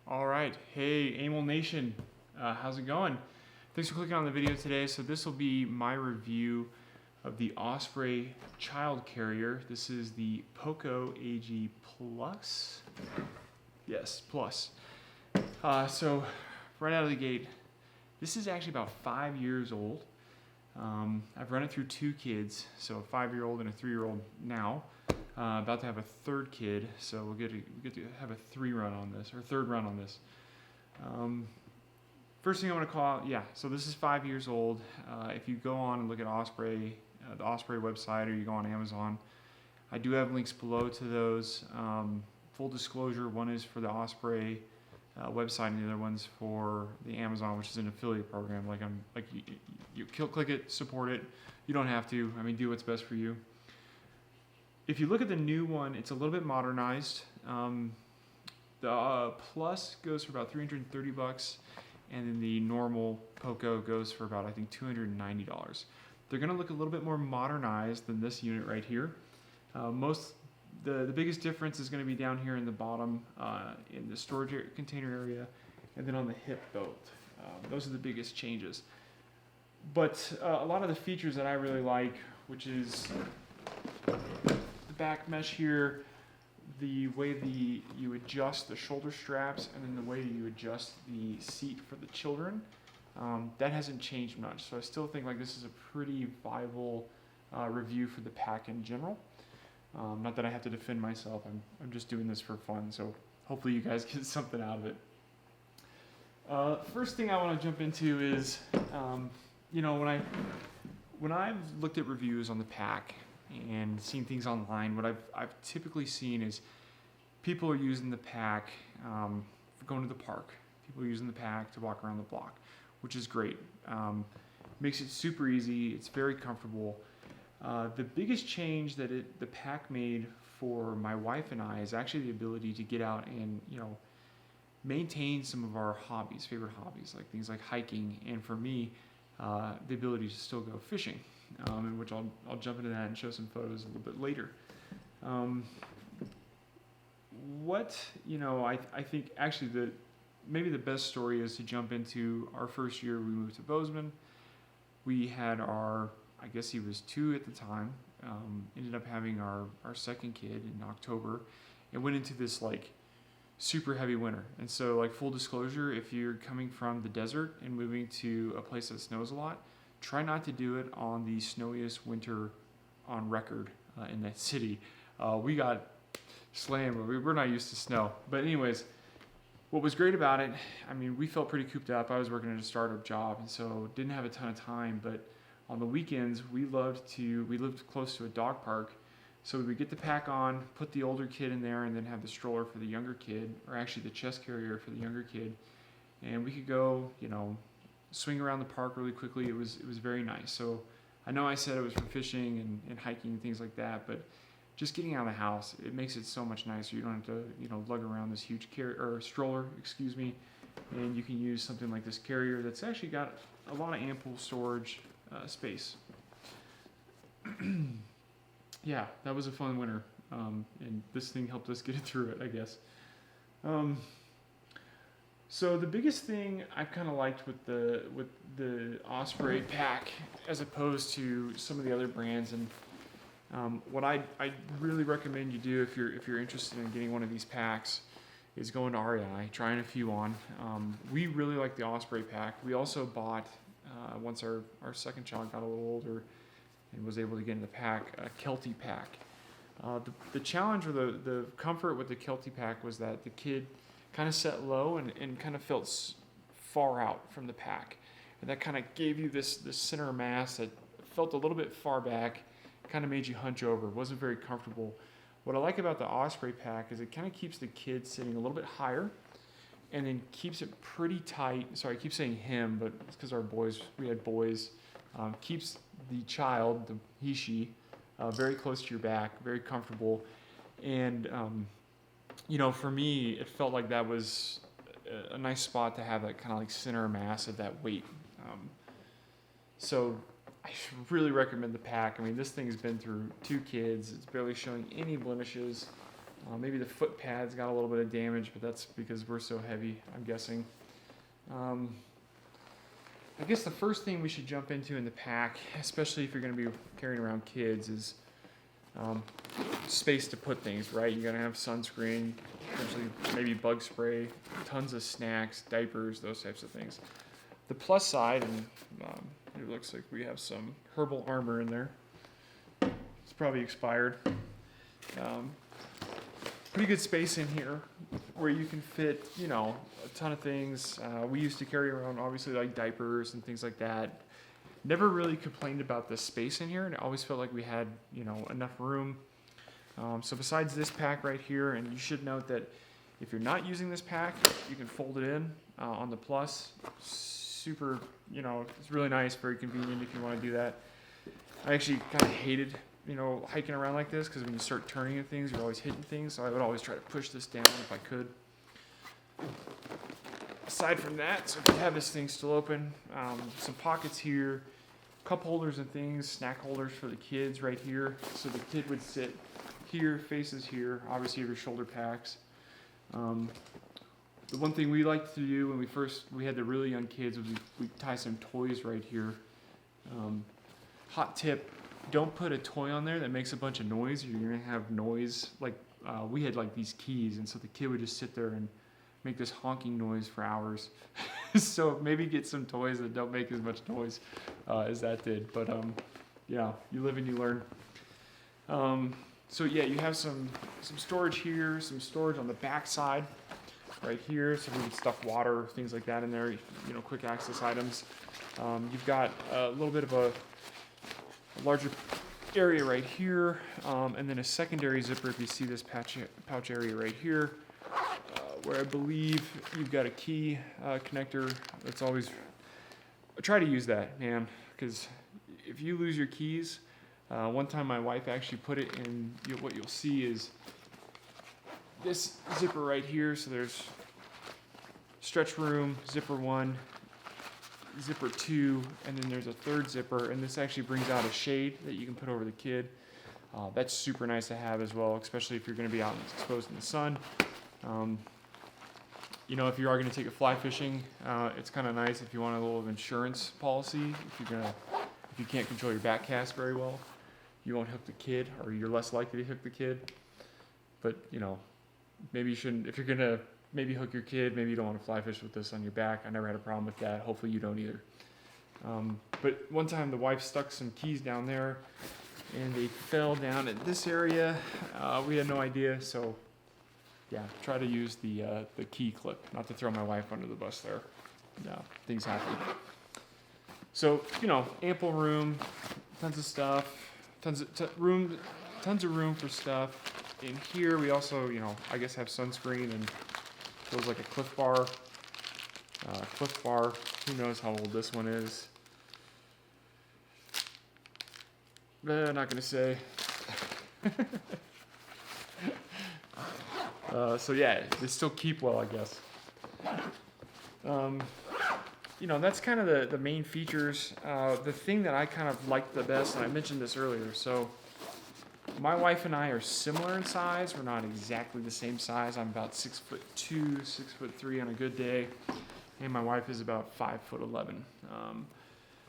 All right, hey Amel Nation, how's it going? Thanks for clicking on the video today. So this will be my review of the Osprey child carrier. This is the Pocco AG Plus. Yes, Plus. So right out of the gate, this is actually about 5 years old. I've run it through 2 kids, so a 5-year-old and a 3-year-old now. About to have a 3rd kid, so we'll get to have a third run on this. First thing I want to call out, so this is 5 years old. If you go on and look at Osprey, the Osprey website, or you go on Amazon, I do have links below to those. Full disclosure, one is for the Osprey website, and the other one's for the Amazon, which is an affiliate program. You click it, support it. You don't have to. I mean, do what's best for you. If you look at the new one, it's a little bit modernized. The Plus goes for about $330, and then the normal Pocco goes for about, I think, $290. They're going to look a little bit more modernized than this unit right here. The biggest difference is going to be down here in the bottom, in the storage container area, and then on the hip belt. Those are the biggest changes. But a lot of the features that I really like, which is the back mesh here, the way you adjust the shoulder straps, and then the way you adjust the seat for the children, that hasn't changed much. So I still think this is a pretty viable review for the pack in general. Not that I have to defend myself. I'm just doing this for fun. So hopefully you guys get something out of it. First thing I want to jump into is, when I've looked at reviews on the pack and seen things online, what I've typically seen is people are using the pack for going to the park. People are using the pack to walk around the block, which is great. Makes it super easy. It's very comfortable. The biggest change that the pack made for my wife and I is actually the ability to get out and maintain some of our favorite hobbies, like things like hiking, and for me, the ability to still go fishing, in which I'll jump into that and show some photos a little bit later. I think actually maybe the best story is to jump into our first year we moved to Bozeman. We had I guess he was 2 at the time, ended up having our 2nd kid in October, and went into this super heavy winter. And so full disclosure, if you're coming from the desert and moving to a place that snows a lot, try not to do it on the snowiest winter on record in that city. We got slammed. We're not used to snow. But anyways, what was great about it, we felt pretty cooped up. I was working at a startup job, and so didn't have a ton of time. But on the weekends, we lived close to a dog park, so we would get the pack on, put the older kid in there, and then have the stroller for the younger kid, or actually the chest carrier for the younger kid, and we could go, swing around the park really quickly. It was very nice. So I know I said it was for fishing and hiking and things like that, but just getting out of the house, it makes it so much nicer. You don't have to lug around this huge stroller, and you can use something like this carrier that's actually got a lot of ample storage space. Yeah, that was a fun winter, and this thing helped us get through it, I guess. So the biggest thing I've kind of liked with the Osprey pack, as opposed to some of the other brands, and what I really recommend you do if you're interested in getting one of these packs, is going to REI, trying a few on. We really like the Osprey pack. We also bought, once our 2nd child got a little older and was able to get in the pack, a Kelty pack. The challenge or the comfort with the Kelty pack was that the kid kind of sat low and kind of felt far out from the pack. And that kind of gave you this center mass that felt a little bit far back, kind of made you hunch over. It wasn't very comfortable. What I like about the Osprey pack is it kind of keeps the kid sitting a little bit higher, and then keeps it pretty tight. Sorry, I keep saying him, but it's because we had boys. Keeps the child, he, she, very close to your back, very comfortable. And, for me, it felt like that was a nice spot to have that kind of center mass of that weight. So I really recommend the pack. This thing's been through 2 kids. It's barely showing any blemishes. Maybe the foot pads got a little bit of damage, but that's because we're so heavy, I'm guessing. I guess the first thing we should jump into in the pack, especially if you're going to be carrying around kids, is space to put things, right? You're going to have sunscreen, potentially maybe bug spray, tons of snacks, diapers, those types of things. The plus side, and it looks like we have some herbal armor in there. It's probably expired. Pretty good space in here where you can fit, you know, a ton of things. We used to carry around, obviously, like diapers and things like that. Never really complained about the space in here, and it always felt like we had, you know, enough room. So besides this pack right here, and you should note that if you're not using this pack, you can fold it in on the Plus. Super, you know, it's really nice, very convenient if you want to do that. I actually kind of hated, you know, hiking around like this, because when you start turning at things, you're always hitting things, so I would always try to push this down if I could. Aside from that, so if you have this thing still open, some pockets here, cup holders and things, snack holders for the kids right here, so the kid would sit here, faces here, obviously your shoulder packs. The one thing we liked to do when we had the really young kids was we tie some toys right here. Hot tip, don't put a toy on there that makes a bunch of noise. You're gonna have noise, like we had like these keys, and so the kid would just sit there and make this honking noise for hours. So maybe get some toys that don't make as much noise as that did. But yeah, you live and you learn. So yeah, you have some storage here, some storage on the back side right here, so we can stuff water, things like that in there, you know, quick access items. You've got a little bit of a larger area right here, and then a secondary zipper if you see this pouch area right here, where I believe you've got a key connector. That's always, try to use that, man, because if you lose your keys, one time my wife actually put it in, what you'll see is this zipper right here. So there's stretch room, zipper 1, zipper 2, and then there's a third zipper, and this actually brings out a shade that you can put over the kid. That's super nice to have as well, especially if you're going to be out and exposed in the sun. You know, if you are going to take a fly fishing, it's kind of nice if you want a little insurance policy. If you can't control your back cast very well, you won't hook the kid, or you're less likely to hook the kid. But, you know, maybe you shouldn't, if you're going to maybe hook your kid, maybe you don't want to fly fish with this on your back. I never had a problem with that. Hopefully you don't either. But one time the wife stuck some keys down there, and they fell down in this area. We had no idea, so yeah, try to use the key clip, not to throw my wife under the bus there. No, things happen. So, you know, ample room, tons of stuff, tons of room for stuff. In here, we also, you know, I guess have sunscreen, and feels like a Cliff Bar. Who knows how old this one is? I'm not gonna say. So yeah, they still keep well, I guess. You know, that's kind of the main features. The thing that I kind of like the best, and I mentioned this earlier, so my wife and I are similar in size. We're not exactly the same size. I'm about 6'2", 6'3" on a good day, and my wife is about 5'11".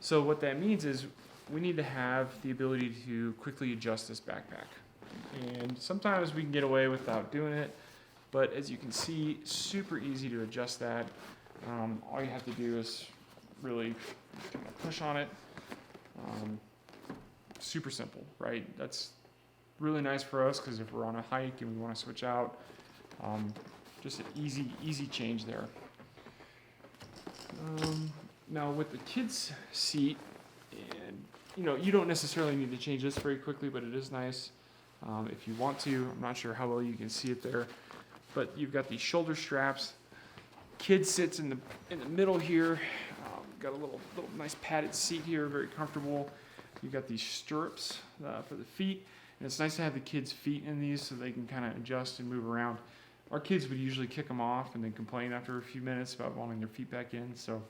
So what that means is we need to have the ability to quickly adjust this backpack. And sometimes we can get away without doing it, but as you can see, super easy to adjust that. All you have to do is really kind of push on it. Super simple, right? That's really nice for us, because if we're on a hike and we want to switch out, just an easy change there. Now with the kids' seat, and you know, you don't necessarily need to change this very quickly, but it is nice if you want to. I'm not sure how well you can see it there, but you've got these shoulder straps. Kid sits in the middle here. Got a little nice padded seat here, very comfortable. You've got these stirrups for the feet, and it's nice to have the kids' feet in these so they can kind of adjust and move around. Our kids would usually kick them off and then complain after a few minutes about wanting their feet back in. So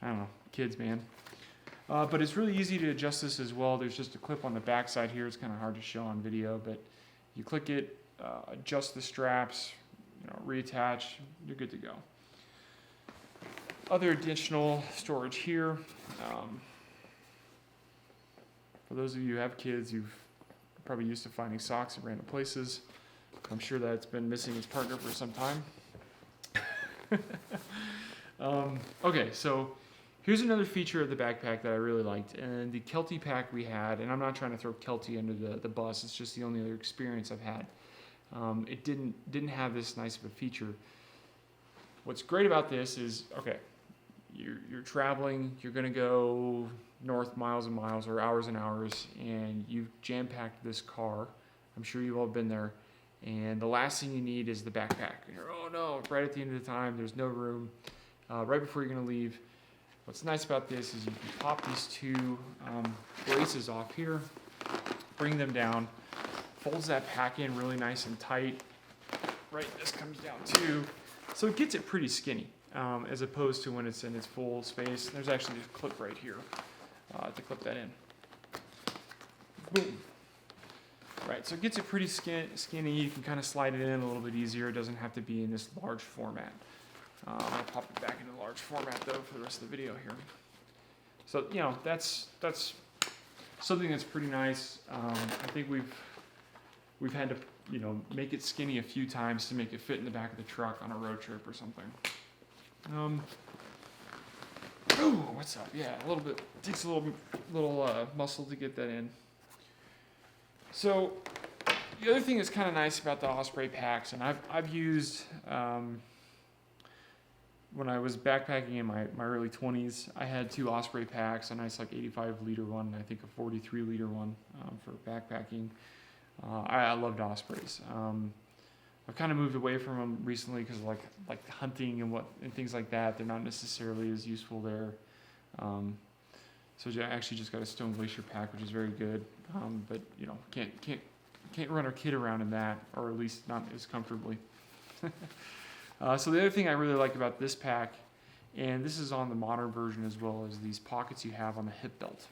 I don't know, kids, man. But it's really easy to adjust this as well. There's just a clip on the back side here. It's kind of hard to show on video, but you click it, adjust the straps, reattach, you're good to go. Other additional storage here. For those of you who have kids, you've probably used to finding socks in random places. I'm sure that's been missing its partner for some time. Okay, so here's another feature of the backpack that I really liked. And the Kelty pack we had, and I'm not trying to throw Kelty under the bus, it's just the only other experience I've had. It didn't have this nice of a feature. What's great about this is, okay, you're traveling, you're gonna go north miles and miles or hours and hours, and you've jam-packed this car. I'm sure you've all been there. And the last thing you need is the backpack. And you're, oh no, right at the end of the time, there's no room. Right before you're gonna leave. What's nice about this is you can pop these two braces off here, bring them down, folds that pack in really nice and tight. Right, this comes down too. So it gets it pretty skinny, as opposed to when it's in its full space. There's actually a clip right here to clip that in. Boom. Right, so it gets it pretty skinny. You can kind of slide it in a little bit easier. It doesn't have to be in this large format. I'll pop it back into large format though for the rest of the video here. So that's something that's pretty nice. I think we've had to make it skinny a few times to make it fit in the back of the truck on a road trip or something. Oh, what's up? Yeah, a little bit. Takes a little muscle to get that in. So the other thing that's kind of nice about the Osprey packs, and I've used when I was backpacking in my early 20s, I had two Osprey packs, a nice 85-liter one, and I think a 43-liter one for backpacking. I loved Ospreys. I've kind of moved away from them recently because like hunting and things like that, they're not necessarily as useful there. So I actually just got a Stone Glacier pack, which is very good, but can't run our kid around in that, or at least not as comfortably. So the other thing I really like about this pack, and this is on the modern version as well, is these pockets you have on the hip belt.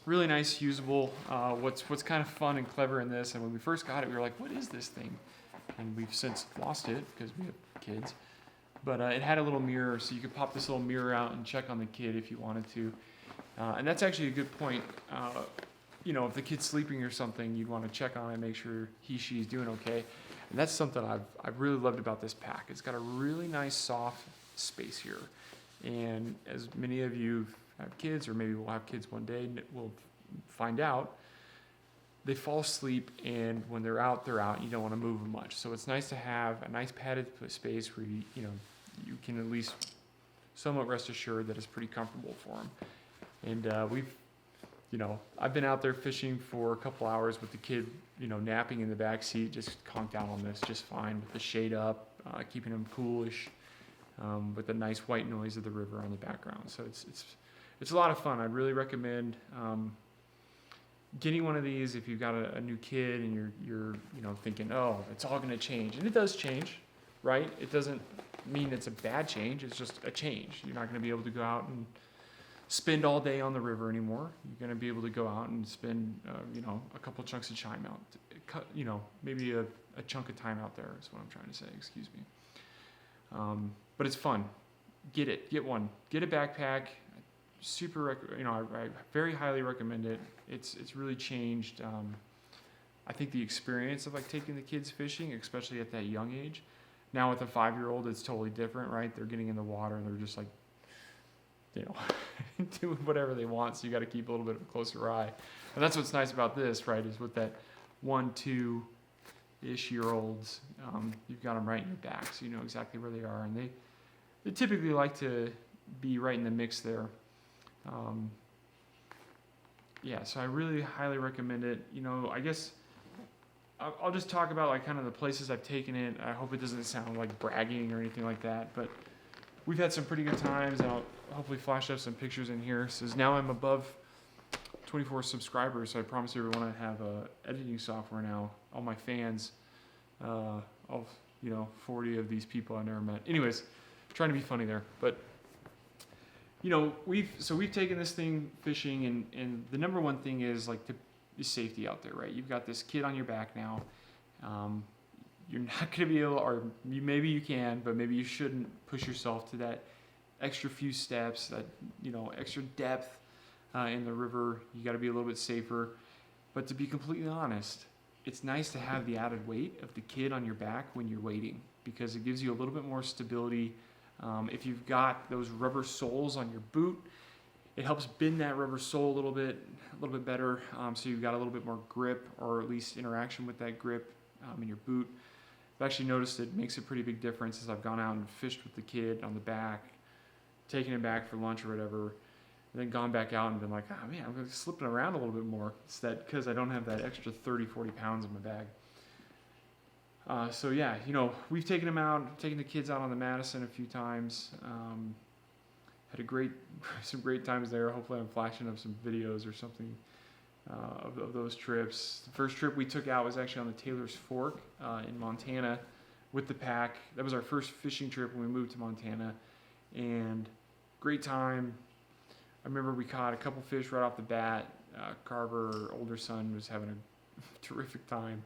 Really nice, usable. What's kind of fun and clever in this, and when we first got it, we were like, what is this thing? And we've since lost it because we have kids. But it had a little mirror, so you could pop this little mirror out and check on the kid if you wanted to. And that's actually a good point. If the kid's sleeping or something, you'd want to check on it, make sure she's doing okay. And that's something I've really loved about this pack. It's got a really nice soft space here. And as many of you have kids, or maybe we'll have kids one day, we'll find out, they fall asleep, and when they're out, you don't want to move them much. So it's nice to have a nice padded space where you can at least somewhat rest assured that it's pretty comfortable for them. And I've been out there fishing for a couple hours with the kid, napping in the back seat, just conked out on this just fine with the shade up, keeping him coolish, with the nice white noise of the river on the background. So it's a lot of fun. I'd really recommend getting one of these if you've got a new kid and you're thinking, oh, it's all going to change. And it does change, right? It doesn't mean it's a bad change. It's just a change. You're not going to be able to go out and spend all day on the river anymore. You're going to be able to go out and spend, a couple chunks of time out. Maybe a chunk of time out there is what I'm trying to say. Excuse me. But it's fun. Get one. Get a backpack. I very highly recommend it. It's really changed. I think the experience of taking the kids fishing, especially at that young age. Now with a 5-year-old, it's totally different, right? They're getting in the water and they're just doing whatever they want. So you got to keep a little bit of a closer eye. And that's what's nice about this, right? Is with that 1, 2-ish year olds, you've got them right in your back, so you know exactly where they are, and they typically like to be right in the mix there. So I really highly recommend it. I guess I'll just talk about kind of the places I've taken it. I hope it doesn't sound like bragging or anything like that, but we've had some pretty good times, and I'll hopefully flash up some pictures in here. So now I'm above 24 subscribers, so I promise everyone I have editing software now. All my fans, all 40 of these people I never met. Anyways, trying to be funny there, but we've taken this thing fishing, and the number one thing is to safety out there, right? You've got this kid on your back now. You're not going to be able, or maybe you can, but maybe you shouldn't push yourself to that extra few steps, that, extra depth in the river. You got to be a little bit safer. But to be completely honest, it's nice to have the added weight of the kid on your back when you're wading, because it gives you a little bit more stability. If you've got those rubber soles on your boot, it helps bend that rubber sole a little bit better, so you've got a little bit more grip, or at least interaction with that grip in your boot. I've actually noticed it makes a pretty big difference as I've gone out and fished with the kid on the back, taken him back for lunch or whatever, and then gone back out and been like, oh man, I'm slipping around a little bit more. It's that because I don't have that extra 30, 40 pounds in my bag. So yeah, we've taken him out, taken the kids out on the Madison a few times. Had some great times there. Hopefully I'm flashing up some videos or something of those trips. The first trip we took out was actually on the Taylor's Fork in Montana with the pack. That was our first fishing trip when we moved to Montana, and great time. I remember we caught a couple fish right off the bat. Carver, our older son, was having a terrific time.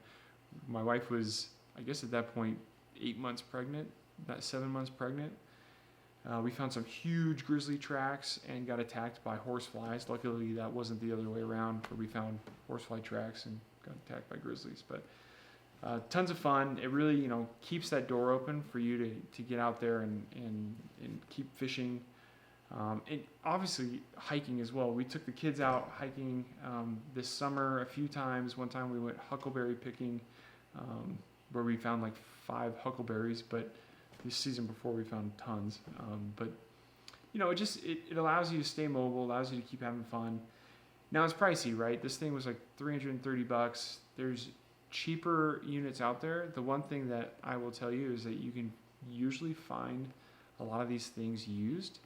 My wife was, I guess at that point, 8 months pregnant, about 7 months pregnant. We found some huge grizzly tracks and got attacked by horseflies. Luckily, that wasn't the other way around, where we found horsefly tracks and got attacked by grizzlies. But tons of fun. It really, keeps that door open for you to get out there and keep fishing. And obviously hiking as well. We took the kids out hiking this summer a few times. One time we went huckleberry picking, where we found like 5 huckleberries, but this season before we found tons. But it allows you to stay mobile, allows you to keep having fun. Now it's pricey, right? This thing was like $330. There's cheaper units out there. The one thing that I will tell you is that you can usually find a lot of these things used.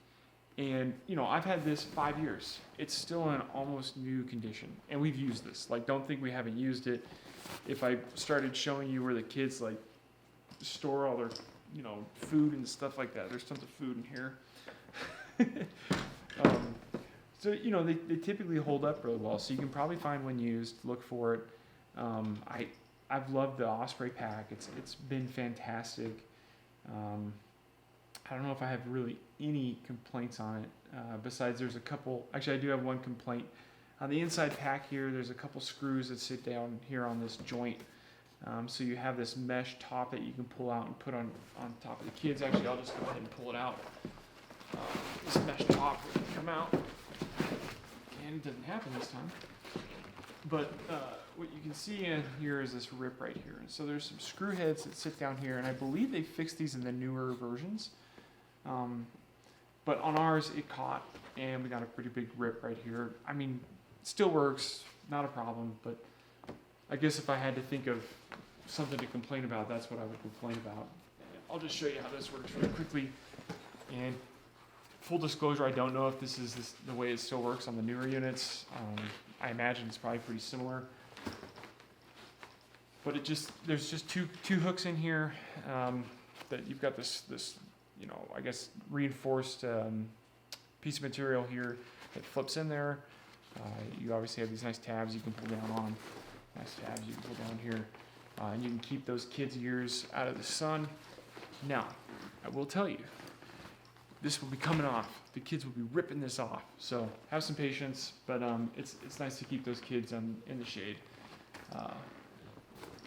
And, I've had this 5 years. It's still in almost new condition. And we've used this. Like, don't think we haven't used it. If I started showing you where the kids, store all their, food and stuff like that, there's tons of food in here. So, they typically hold up really well. So you can probably find one used, look for it. I've loved the Osprey pack. It's been fantastic. I don't know if I have really any complaints on it, besides there's a couple, actually I do have one complaint. On the inside pack here, there's a couple screws that sit down here on this joint. So you have this mesh top that you can pull out and put on top of the kids. Actually, I'll just go ahead and pull it out. This mesh top will come out, and it doesn't happen this time. But what you can see in here is this rip right here. And so there's some screw heads that sit down here, and I believe they fixed these in the newer versions. But on ours, it caught, and we got a pretty big rip right here. I mean, still works, not a problem, but I guess if I had to think of something to complain about, that's what I would complain about. I'll just show you how this works really quickly. And full disclosure, I don't know if this is the way it still works on the newer units. I imagine it's probably pretty similar. But there's just two hooks in here that you've got this I guess reinforced piece of material here that flips in there. You obviously have these nice tabs you can pull down on. Nice tabs you can pull down here. And you can keep those kids' ears out of the sun. Now, I will tell you, this will be coming off. The kids will be ripping this off. So have some patience, but it's nice to keep those kids in the shade. But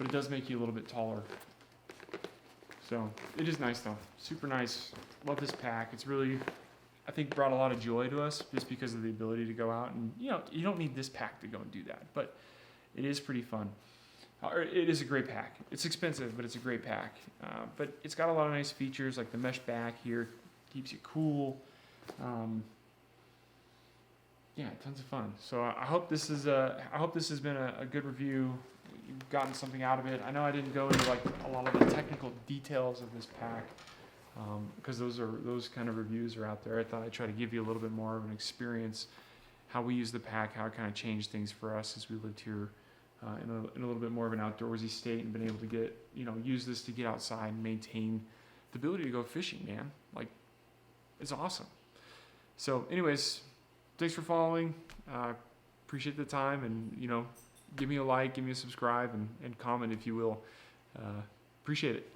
it does make you a little bit taller. So it is nice though, super nice. Love this pack. It's really, I think, brought a lot of joy to us just because of the ability to go out and, you don't need this pack to go and do that, but it is pretty fun. It is a great pack. It's expensive, but it's a great pack. But it's got a lot of nice features, like the mesh back here keeps you cool. Yeah, tons of fun. So I hope this has been a good review. You've gotten something out of it. I know I didn't go into a lot of the technical details of this pack because those kind of reviews are out there. I thought I'd try to give you a little bit more of an experience, how we use the pack, how it kind of changed things for us as we lived here in a little bit more of an outdoorsy state and been able to get, use this to get outside and maintain the ability to go fishing, man. It's awesome. So anyways, thanks for following. Appreciate the time, and give me a like, give me a subscribe, and comment if you will. Appreciate it.